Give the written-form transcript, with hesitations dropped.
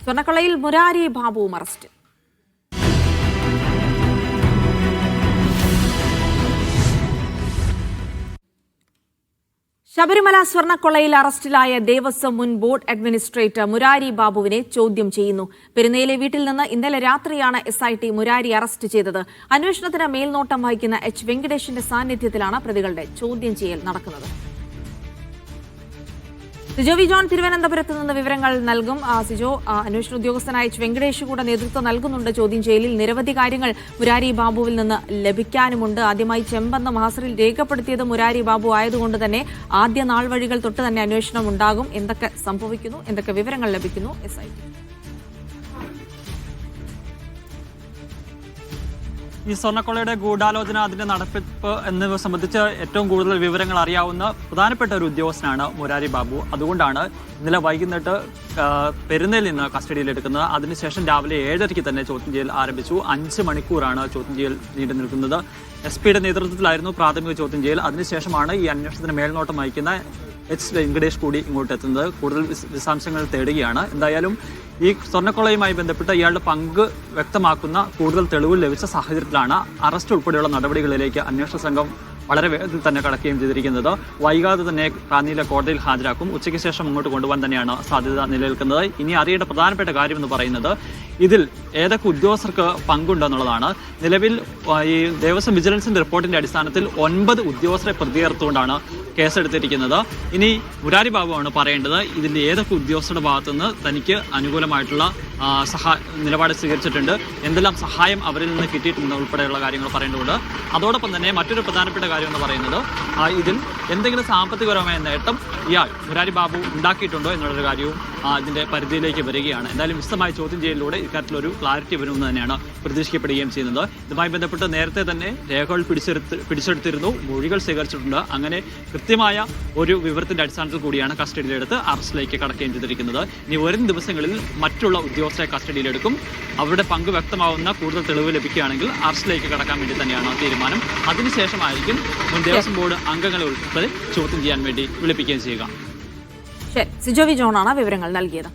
സ്വർണ്ണക്കൊള്ളയിൽ Murari ബാബുവും arrest. Sabarimala സ്വർണ്ണക്കൊള്ളയിൽ അറസ്റ്റിലായ ദേവസ്വം മുൻ board administrator Murari ബാബുവിനെ ചോദ്യം ചെയ്യുന്നു. പെരുന്നയിലെ വീട്ടിൽ നിന്ന് ഇന്നലെ രാത്രിയാണ് SIT മുരാരി അറസ്റ്റ് ചെയ്തത്. അന്വേഷണത്തിന് മേൽനോട്ടം വഹിക്കുന്ന H. വെങ്കടേഷിന്റെ സാന്നിധ്യത്തിലാണ് പ്രതികളുടെ ചോദ്യം ചെയ്യൽ നടക്കുന്നത്. സിജോ വി ജോൺ തിരുവനന്തപുരത്ത് നിന്ന് വിവരങ്ങൾ നൽകും. സിജോ, അന്വേഷണ ഉദ്യോഗസ്ഥനായ H. വെങ്കടേഷ് കൂടെ നേതൃത്വം നൽകുന്നുണ്ട് ചോദ്യം ചെയ്യലിൽ. നിരവധി കാര്യങ്ങൾ മുരാരി ബാബുവിൽ നിന്ന് ലഭിക്കാനുമുണ്ട്. ആദ്യമായി ചെമ്പെന്ന മഹസറിൽ രേഖപ്പെടുത്തിയത് മുരാരി ബാബു ആയതുകൊണ്ട് തന്നെ ആദ്യ നാൾ വഴികൾ തൊട്ട് തന്നെ അന്വേഷണം ഉണ്ടാകും. എന്തൊക്കെ സംഭവിക്കുന്നു, എന്തൊക്കെ വിവരങ്ങൾ ലഭിക്കുന്നു SIT? ഈ സ്വർണ്ണക്കൊള്ളയുടെ ഗൂഢാലോചന, അതിന്റെ നടത്തിപ്പ് എന്നിവ സംബന്ധിച്ച് ഏറ്റവും കൂടുതൽ വിവരങ്ങൾ അറിയാവുന്ന പ്രധാനപ്പെട്ട ഒരു ഉദ്യോഗസ്ഥനാണ് മുരാരി ബാബു. അതുകൊണ്ടാണ് ഇന്നലെ വൈകുന്നേരത്ത് പെരുന്നയിൽ നിന്ന് കസ്റ്റഡിയിലെടുക്കുന്നത്. അതിനുശേഷം രാവിലെ 7:30 തന്നെ ചോദ്യം ചെയ്യൽ ആരംഭിച്ചു. 5 മണിക്കൂറാണ് ചോദ്യം ചെയ്യൽ നീണ്ടു നിൽക്കുന്നത്. SP-യുടെ നേതൃത്വത്തിലായിരുന്നു പ്രാഥമിക ചോദ്യം ചെയ്യൽ. അതിനുശേഷമാണ് ഈ അന്വേഷണത്തിന് മേൽനോട്ടം വഹിക്കുന്ന H. വെങ്കടേഷ് കൂടി ഇങ്ങോട്ട് എത്തുന്നത്. കൂടുതൽ വിശദാംശങ്ങൾ തേടുകയാണ്. എന്തായാലും ഈ സ്വർണ്ണക്കൊള്ളയുമായി ബന്ധപ്പെട്ട് ഇയാളുടെ പങ്ക് വ്യക്തമാക്കുന്ന കൂടുതൽ തെളിവുകൾ ലഭിച്ച സാഹചര്യത്തിലാണ് അറസ്റ്റ് ഉൾപ്പെടെയുള്ള നടപടികളിലേക്ക് അന്വേഷണ സംഘം വളരെ വേഗത്തിൽ തന്നെ കടക്കുകയും ചെയ്തിരിക്കുന്നത്. വൈകാതെ തന്നെ റാന്നിയിലെ കോടതിയിൽ ഹാജരാക്കും. ഉച്ചയ്ക്ക് ശേഷം മുന്നോട്ട് കൊണ്ടുപോകാൻ തന്നെയാണ് സാധ്യത നിലനിൽക്കുന്നത്. ഇനി അറിയേണ്ട പ്രധാനപ്പെട്ട കാര്യമെന്ന് പറയുന്നത് ഇതിൽ ഏതൊക്കെ ഉദ്യോഗസ്ഥർക്ക് പങ്കുണ്ടെന്നുള്ളതാണ്. നിലവിൽ ഈ ദേവസ്വം വിജിലൻസിന്റെ റിപ്പോർട്ടിന്റെ അടിസ്ഥാനത്തിൽ 9 ഉദ്യോഗസ്ഥരെ പ്രതിയേർത്തുകൊണ്ടാണ് കേസെടുത്തിരിക്കുന്നത്. ഇനി മുരാരി ബാബുവാണ് പറയേണ്ടത് ഇതിന്റെ ഏതൊക്കെ ഉദ്യോഗസ്ഥരുടെ ഭാഗത്തുനിന്ന് തനിക്ക് അനുകൂലമായിട്ടുള്ള നിലപാട് സ്വീകരിച്ചിട്ടുണ്ട്, എന്തെല്ലാം സഹായം അവരിൽ നിന്ന് കിട്ടിയിട്ടുണ്ട് ഉൾപ്പെടെയുള്ള കാര്യങ്ങൾ പറയേണ്ടതുണ്ട്. അതോടൊപ്പം തന്നെ മറ്റൊരു പ്രധാനപ്പെട്ട കാര്യം എന്ന് പറയുന്നത് ഇതിൽ എന്തെങ്കിലും സാമ്പത്തികപരമായ നേട്ടം ഇയാൾ മുരാരി ബാബു ഉണ്ടാക്കിയിട്ടുണ്ടോ എന്നുള്ളൊരു കാര്യവും ഇതിന്റെ പരിധിയിലേക്ക് വരികയാണ്. എന്തായാലും വിശദമായ ചോദ്യം ചെയ്യലിലൂടെ ഇക്കാര്യത്തിലൊരു ക്ലാരിറ്റി വരുമെന്ന് തന്നെയാണ് പ്രതീക്ഷിക്കപ്പെടുകയും ചെയ്യുന്നത്. ഇതുമായി ബന്ധപ്പെട്ട് നേരത്തെ തന്നെ രേഖകൾ പിടിച്ചെടുത്തിരുന്നു, മൊഴികൾ സ്വീകരിച്ചിട്ടുണ്ട്. അങ്ങനെ കൃത്യമായ ഒരു വിവരത്തിന്റെ അടിസ്ഥാനത്തിൽ കൂടിയാണ് കസ്റ്റഡിയിലെടുത്ത് അറസ്റ്റിലേക്ക് കടക്കുകയും ചെയ്തിരിക്കുന്നത്. ഇനി വരും ദിവസങ്ങളിൽ മറ്റുള്ള ഉദ്യോഗസ്ഥരെ കസ്റ്റഡിയിലെടുക്കും. അവരുടെ പങ്ക് വ്യക്തമാവുന്ന കൂടുതൽ തെളിവ് ലഭിക്കുകയാണെങ്കിൽ അറസ്റ്റിലേക്ക് കടക്കാൻ വേണ്ടി തന്നെയാണ് തീരുമാനം. അതിനുശേഷമായിരിക്കും മുൻ ദേവസ്വം ബോർഡ് അംഗങ്ങളെ ഉൾപ്പെടെ ചോദ്യം ചെയ്യാൻ വേണ്ടി വിളിപ്പിക്കുകയും ചെയ്യുക. ശരി, സിജോ വി ജോണാണ് വിവരങ്ങൾ നൽകിയത്.